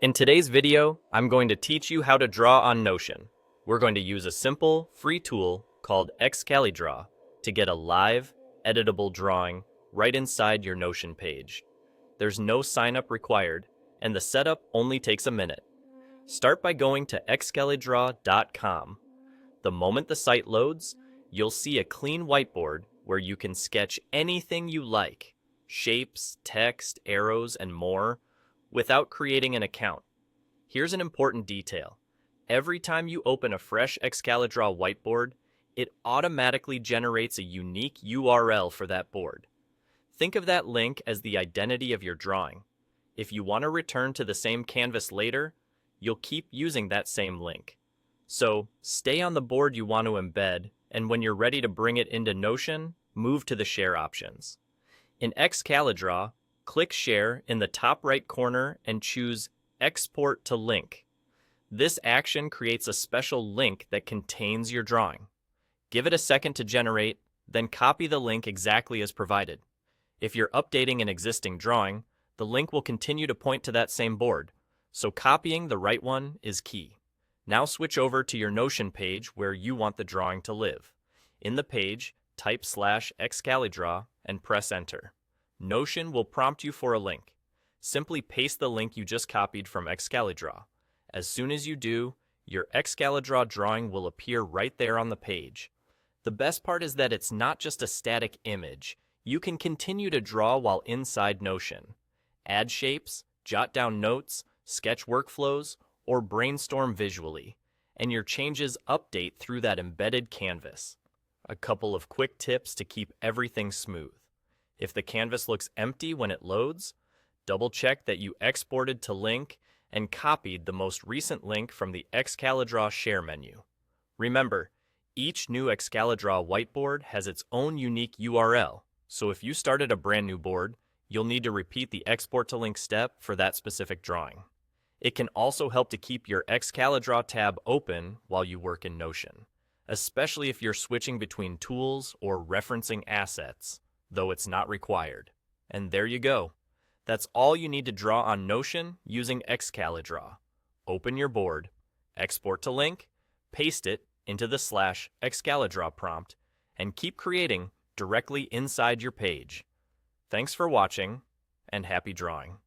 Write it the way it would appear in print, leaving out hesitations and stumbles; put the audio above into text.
In today's video, I'm going to teach you how to draw on Notion. We're going to use a simple, free tool called XCaliDraw to get a live, editable drawing right inside your Notion page. There's no sign-up required, and the setup only takes a minute. Start by going to xcalidraw.com. The moment the site loads, you'll see a clean whiteboard where you can sketch anything you like, shapes, text, arrows, and more, without creating an account. Here's an important detail. Every time you open a fresh XCaliDraw whiteboard, it automatically generates a unique URL for that board. Think of that link as the identity of your drawing. If you want to return to the same canvas later, you'll keep using that same link. So, stay on the board you want to embed, and when you're ready to bring it into Notion, move to the Share options. In XCaliDraw, click Share in the top right corner and choose Export to Link. This action creates a special link that contains your drawing. Give it a second to generate, then copy the link exactly as provided. If you're updating an existing drawing, the link will continue to point to that same board, so copying the right one is key. Now switch over to your Notion page where you want the drawing to live. In the page, type /XCaliDraw and press Enter. Notion will prompt you for a link. Simply paste the link you just copied from XCaliDraw. As soon as you do, your XCaliDraw drawing will appear right there on the page. The best part is that it's not just a static image. You can continue to draw while inside Notion. Add shapes, jot down notes, sketch workflows, or brainstorm visually, and your changes update through that embedded canvas. A couple of quick tips to keep everything smooth. If the canvas looks empty when it loads, double-check that you exported to link and copied the most recent link from the XCaliDraw Share menu. Remember, each new XCaliDraw whiteboard has its own unique URL, so if you started a brand new board, you'll need to repeat the export to link step for that specific drawing. It can also help to keep your XCaliDraw tab open while you work in Notion, especially if you're switching between tools or referencing assets, though it's not required. And there you go. That's all you need to draw on Notion using XCaliDraw. Open your board, export to link, paste it into the /XCaliDraw prompt, and keep creating directly inside your page. Thanks for watching, and happy drawing.